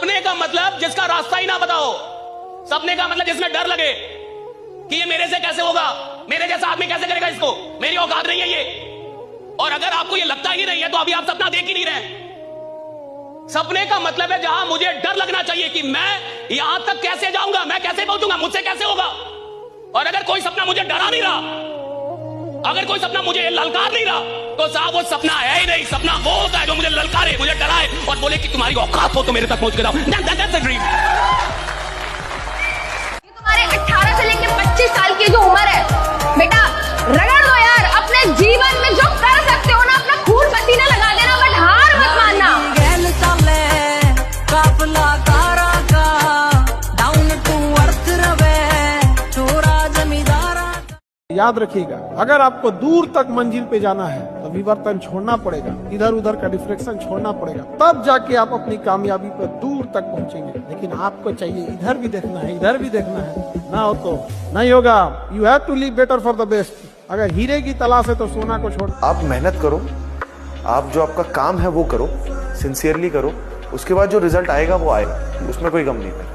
सपने का मतलब जिसका रास्ता ही ना बताओ, सपने का मतलब जिसमें डर लगे कि ये मेरे से कैसे होगा, मेरे जैसा आदमी कैसे करेगा इसको, मेरी औकात नहीं है ये। और अगर आपको ये लगता ही नहीं है तो अभी आप सपना देख ही नहीं रहे। सपने का मतलब है जहां मुझे डर लगना चाहिए कि मैं यहां तक कैसे जाऊंगा, मैं कैसे पहुंचूंगा, मुझसे कैसे होगा। और अगर कोई सपना मुझे डरा नहीं रहा, अगर कोई सपना मुझे ललकार नहीं रहा, तो साहब वो सपना है ही नहीं। सपना वो होता है जो मुझे ललकारे, मुझे डराए और बोले कि तुम्हारी औकात हो तो मेरे तक पहुंच के जाओ। That's a dream। तुम्हारे 18 से लेकर 25 साल की जो उम्र है बेटा, रगड़ दो यार। अपने जीवन में जो कर सकते हो ना, अपना खून पसीना लगा देना, बट हार मत मानना। याद रखिएगा, अगर आपको दूर तक मंजिल पे जाना है तो विवर्तन छोड़ना पड़ेगा, इधर उधर का डिफ्लेक्शन छोड़ना पड़ेगा, तब जाके आप अपनी कामयाबी पर दूर तक पहुंचेंगे। लेकिन आपको चाहिए इधर भी देखना है, इधर भी देखना है, ना हो तो नहीं होगा। You have to live better for the best. अगर हीरे की तलाश है तो सोना को छोड़। आप मेहनत करो, आप जो आपका काम है वो करो, सिंसियरली करो, उसके बाद जो रिजल्ट आएगा वो आएगा, उसमें कोई गम नहीं है।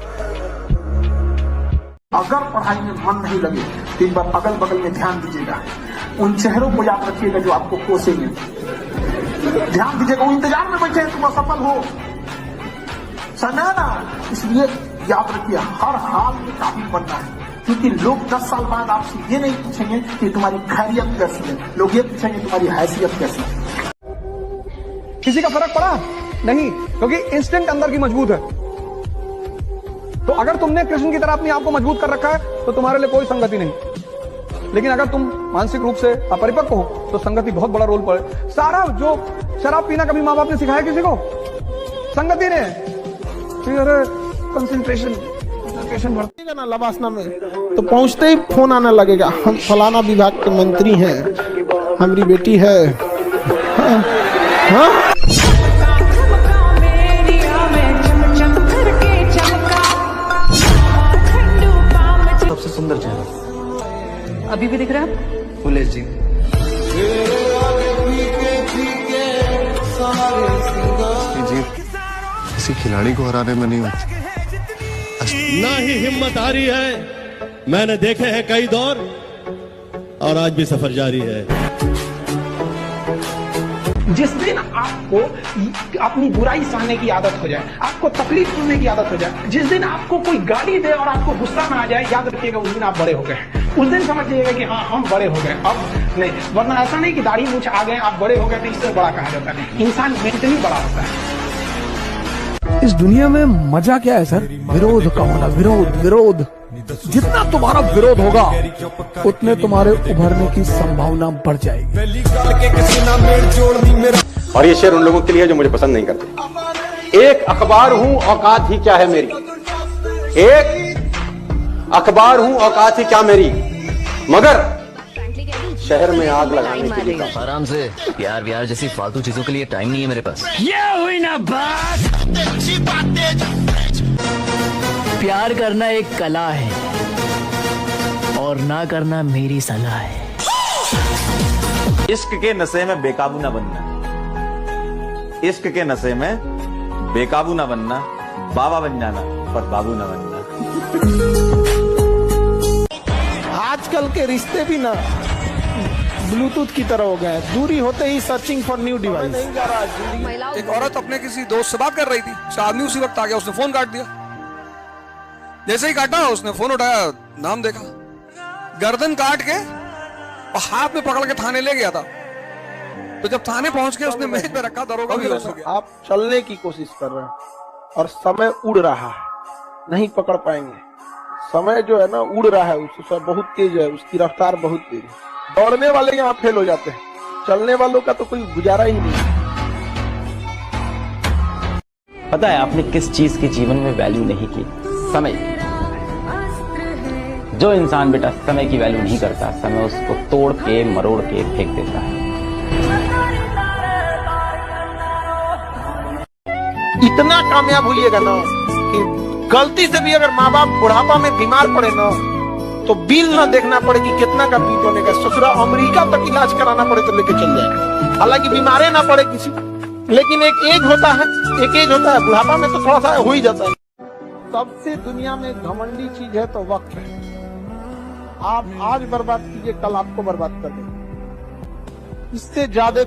अगर पढ़ाई में मन नहीं लगे तो एक बार अगल बगल में ध्यान दीजिएगा, उन चेहरों को याद रखिएगा जो आपको कोसेंगे। ध्यान दीजिएगा, वो इंतजार में बैठे हैं तुम असफल हो, समझा ना। इसलिए याद रखिए, हर हाल में काबिल बनना है, क्योंकि लोग 10 साल बाद आपसे ये नहीं पूछेंगे कि तुम्हारी खैरियत कैसी है, लोग ये पूछेंगे तुम्हारी हैसियत कैसी है। किसी का फर्क पड़ा नहीं, क्योंकि इंस्टेंट अंदर की मजबूत है। तो अगर तुमने कृष्ण की तरह अपने आप को मजबूत कर रखा है तो तुम्हारे लिए कोई संगति नहीं। लेकिन अगर तुम मानसिक रूप से अपरिपक्व हो तो संगति बहुत बड़ा रोल पड़े। सारा जो शराब पीना कभी माँ बाप ने सिखाया किसी को? संगति ने। कंसंट्रेशन बढ़ेगा ना लवासना में, तो पहुंचते ही फोन आने लगेगा, हम फलाना विभाग के मंत्री हैं, हमारी बेटी है। हाँ? हाँ? सबसे सुंदर चेहरा अभी भी दिख रहा है फुलेश जी। जी किसी खिलाड़ी को हराने में नहीं होती ना ही हिम्मत आ रही है। मैंने देखे हैं कई दौर और आज भी सफर जारी है। जिस दिन आपको अपनी बुराई सहने की आदत हो जाए, आपको तकलीफ सुनने की आदत हो जाए, जिस दिन आपको कोई गाली दे और आपको गुस्सा ना आ जाए, याद रखिएगा उस दिन आप बड़े हो गए। उस दिन समझ जाइएगा कि हाँ हम बड़े हो गए, अब नहीं। वरना ऐसा नहीं कि दाढ़ी मूंछ आ गए आप बड़े हो गए तो इससे बड़ा कहा जाता है। इंसान मेंटली बड़ा होता है। इस दुनिया में मजा क्या है सर? विरोध का होना। विरोध जितना तुम्हारा विरोध होगा उतने तुम्हारे उभरने की संभावना बढ़ जाएगी। और ये शेर उन लोगों के लिए जो मुझे पसंद नहीं करते। एक अखबार हूं, औकात ही क्या है मेरी। एक अखबार हूं, औकात ही क्या मेरी, मगर शहर में आग लगाने के लिए। आराम से। प्यार व्यार जैसी फालतू चीजों के लिए टाइम नहीं है मेरे पास। ये हुई ना बात। प्यार करना एक कला है और ना करना मेरी सलाह है। इश्क के नशे में बेकाबू ना बनना, इश्क के नशे में बेकाबू ना बनना, बाबा बन जाना पर बाबू ना बनना। आजकल के रिश्ते भी ना ब्लूटूथ की तरह हो गए हैं, दूरी होते ही सर्चिंग फॉर न्यू डिवाइस। एक औरत अपने किसी दोस्त से बात कर रही थी, आदमी उसी वक्त आ गया, उसने फोन काट दिया। जैसे ही काटा उसने फोन उठाया, नाम देखा, गर्दन काट के और हाथ में पकड़ के थाने ले गया था। तो जब थाने पहुंच के उसने मेज पे रखा, दरोगा भी होश हो गया। आप चलने की कोशिश कर रहे हैं और समय उड़ रहा है, नहीं पकड़ पाएंगे। समय जो है ना उड़ रहा है, उससे बहुत तेज है, उसकी रफ्तार बहुत तेज है। दौड़ने वाले यहाँ फेल हो जाते हैं, चलने वालों का तो कोई गुजारा ही नहीं। पता है आपने किस चीज की जीवन में वैल्यू नहीं की? समय। जो इंसान बेटा समय की वैल्यू नहीं करता, समय उसको तोड़ के मरोड़ के फेंक देता है। इतना कामयाब होइएगा ना कि गलती से भी अगर माँ बाप बुढ़ापा में बीमार पड़े ना तो बिल ना देखना पड़े कि कितना का बिल बनेगा, ससुरा अमेरिका तक इलाज कराना पड़े तो लेके चल जाएगा। हालांकि बीमारे ना पड़े किसी, लेकिन एक एज होता है, बुढ़ापा में तो थोड़ा सा हो ही जाता है। सबसे दुनिया में घमंडी चीज है तो वक्त है। आप आज बर्बाद कीजिए, कल आपको बर्बाद कर देंगे। इससे ज्यादा